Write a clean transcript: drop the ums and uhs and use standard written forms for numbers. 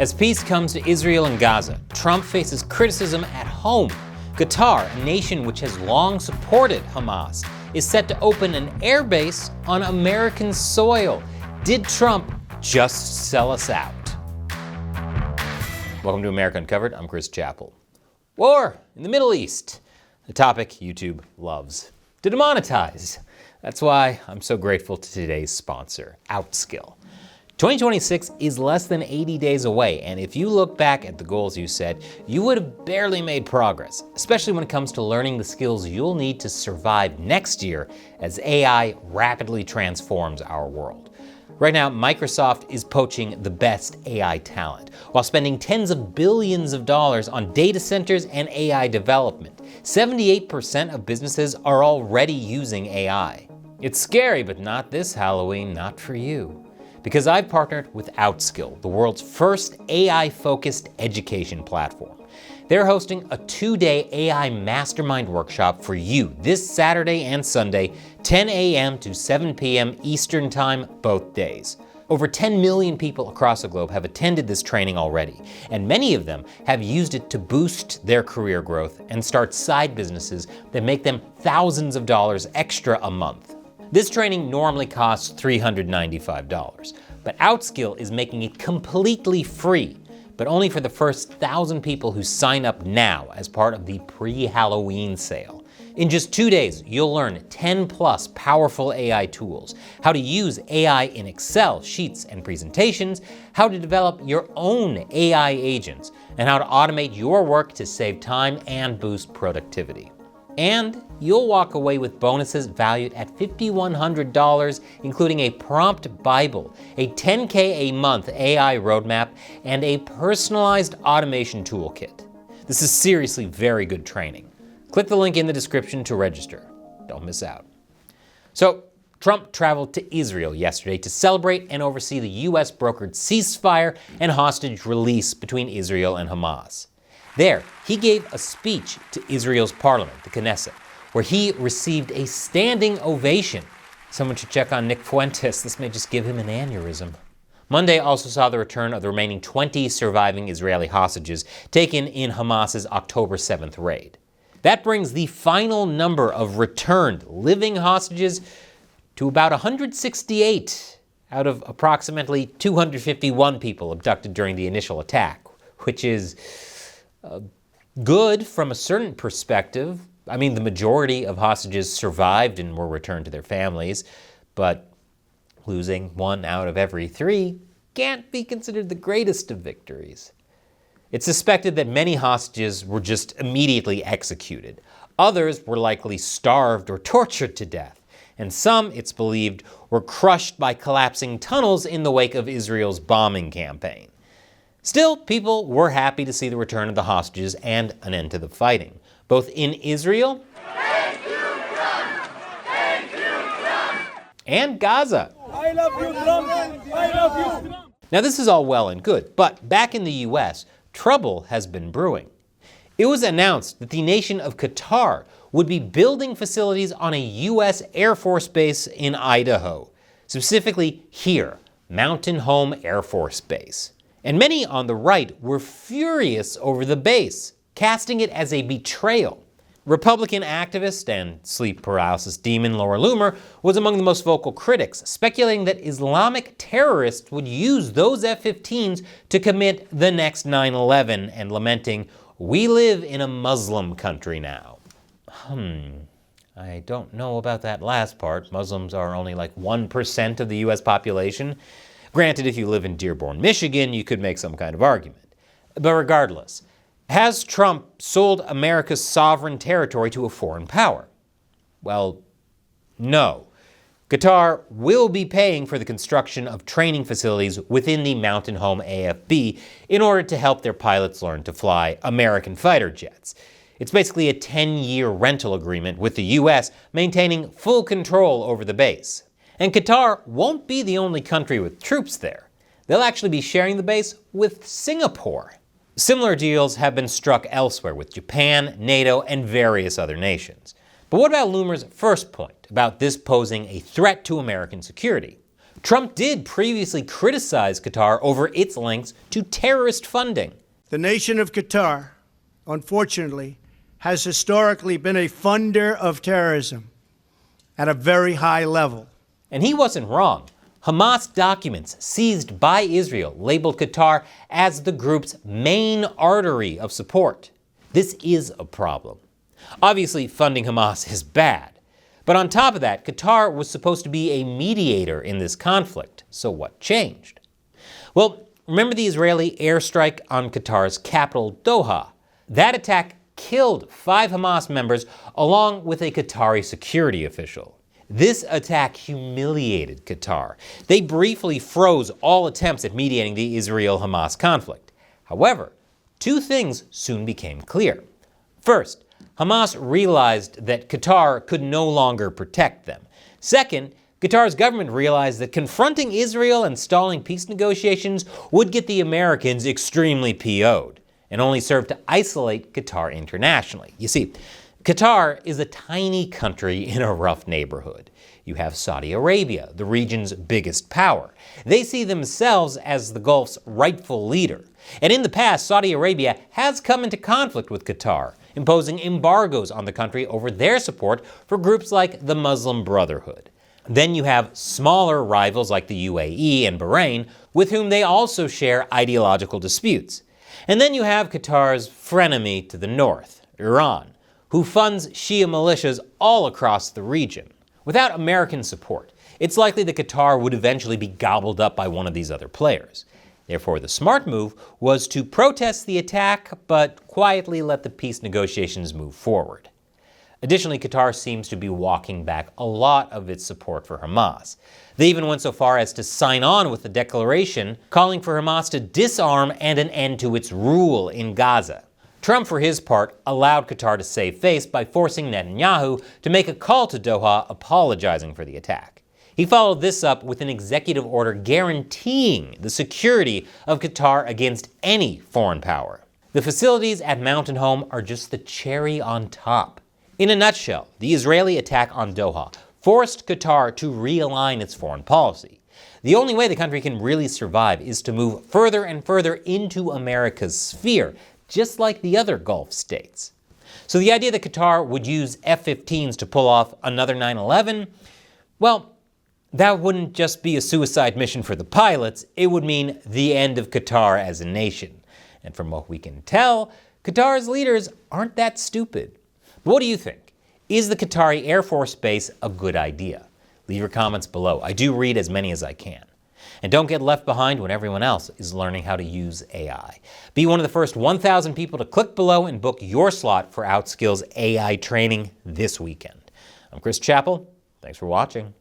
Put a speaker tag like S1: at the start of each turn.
S1: As peace comes to Israel and Gaza, Trump faces criticism at home. Qatar, a nation which has long supported Hamas, is set to open an airbase on American soil. Did Trump just sell us out? Welcome to America Uncovered. I'm Chris Chappell. War in the Middle East, a topic YouTube loves to demonetize. That's why I'm so grateful to today's sponsor, Outskill. 2026 is less than 80 days away, and if you look back at the goals you set, you would have barely made progress, especially when it comes to learning the skills you'll need to survive next year as AI rapidly transforms our world. Right now, Microsoft is poaching the best AI talent, while spending tens of billions of dollars on data centers and AI development. 78% of businesses are already using AI. It's scary, but not this Halloween, not for you. Because I've partnered with Outskill, the world's first AI-focused education platform. They're hosting a 2-day AI mastermind workshop for you this Saturday and Sunday, 10 a.m. to 7 p.m. Eastern Time, both days. Over 10 million people across the globe have attended this training already, and many of them have used it to boost their career growth and start side businesses that make them thousands of dollars extra a month. This training normally costs $395, but Outskill is making it completely free, but only for the first 1,000 people who sign up now as part of the pre-Halloween sale. In just 2 days, you'll learn 10 plus powerful AI tools, how to use AI in Excel, sheets, and presentations, how to develop your own AI agents, and how to automate your work to save time and boost productivity. And you'll walk away with bonuses valued at $5,100, including a prompt Bible, a $10K a month AI roadmap, and a personalized automation toolkit. This is seriously very good training. Click the link in the description to register. Don't miss out. So, Trump traveled to Israel yesterday to celebrate and oversee the US brokered ceasefire and hostage release between Israel and Hamas. There, he gave a speech to Israel's parliament, the Knesset, where he received a standing ovation. Someone should check on Nick Fuentes. This may just give him an aneurysm. Monday also saw the return of the remaining 20 surviving Israeli hostages taken in Hamas's October 7th raid. That brings the final number of returned living hostages to about 168 out of approximately 251 people abducted during the initial attack, which is good from a certain perspective. I mean, the majority of hostages survived and were returned to their families, but losing 1 out of every 3 can't be considered the greatest of victories. It's suspected that many hostages were just immediately executed. Others were likely starved or tortured to death, and some, it's believed, were crushed by collapsing tunnels in the wake of Israel's bombing campaign. Still, people were happy to see the return of the hostages and an end to the fighting, both in Israel and Gaza.
S2: I love you, Trump. I love you, Trump.
S1: Now, this is all well and good, but back in the US, trouble has been brewing. It was announced that the nation of Qatar would be building facilities on a US Air Force base in Idaho, specifically here, Mountain Home Air Force Base. And many on the right were furious over the base, casting it as a betrayal. Republican activist and sleep paralysis demon Laura Loomer was among the most vocal critics, speculating that Islamic terrorists would use those F-15s to commit the next 9/11 and lamenting, "We live in a Muslim country now." I don't know about that last part. Muslims are only like 1% of the US population. Granted, if you live in Dearborn, Michigan, you could make some kind of argument. But regardless, has Trump sold America's sovereign territory to a foreign power? Well, no. Qatar will be paying for the construction of training facilities within the Mountain Home AFB in order to help their pilots learn to fly American fighter jets. It's basically a 10-year rental agreement with the US maintaining full control over the base. And Qatar won't be the only country with troops there. They'll actually be sharing the base with Singapore. Similar deals have been struck elsewhere with Japan, NATO, and various other nations. But what about Loomer's first point about this posing a threat to American security? Trump did previously criticize Qatar over its links to terrorist funding.
S3: The nation of Qatar, unfortunately, has historically been a funder of terrorism at a very high level.
S1: And he wasn't wrong. Hamas documents seized by Israel labeled Qatar as the group's main artery of support. This is a problem. Obviously, funding Hamas is bad. But on top of that, Qatar was supposed to be a mediator in this conflict. So what changed? Well, remember the Israeli airstrike on Qatar's capital, Doha? That attack killed 5 Hamas members along with a Qatari security official. This attack humiliated Qatar. They briefly froze all attempts at mediating the Israel-Hamas conflict. However, 2 things soon became clear. First, Hamas realized that Qatar could no longer protect them. Second, Qatar's government realized that confronting Israel and stalling peace negotiations would get the Americans extremely PO'd and only serve to isolate Qatar internationally. You see, Qatar is a tiny country in a rough neighborhood. You have Saudi Arabia, the region's biggest power. They see themselves as the Gulf's rightful leader. And in the past, Saudi Arabia has come into conflict with Qatar, imposing embargoes on the country over their support for groups like the Muslim Brotherhood. Then you have smaller rivals like the UAE and Bahrain, with whom they also share ideological disputes. And then you have Qatar's frenemy to the north, Iran, who funds Shia militias all across the region. Without American support, it's likely that Qatar would eventually be gobbled up by one of these other players. Therefore, the smart move was to protest the attack, but quietly let the peace negotiations move forward. Additionally, Qatar seems to be walking back a lot of its support for Hamas. They even went so far as to sign on with the declaration calling for Hamas to disarm and an end to its rule in Gaza. Trump, for his part, allowed Qatar to save face by forcing Netanyahu to make a call to Doha apologizing for the attack. He followed this up with an executive order guaranteeing the security of Qatar against any foreign power. The facilities at Mountain Home are just the cherry on top. In a nutshell, the Israeli attack on Doha forced Qatar to realign its foreign policy. The only way the country can really survive is to move further and further into America's sphere, just like the other Gulf states. So the idea that Qatar would use F-15s to pull off another 9/11, well, that wouldn't just be a suicide mission for the pilots, it would mean the end of Qatar as a nation. And from what we can tell, Qatar's leaders aren't that stupid. But what do you think? Is the Qatari Air Force Base a good idea? Leave your comments below. I do read as many as I can. And don't get left behind when everyone else is learning how to use AI. Be one of the first 1,000 people to click below and book your slot for OutSkill's AI training this weekend. I'm Chris Chappell. Thanks for watching.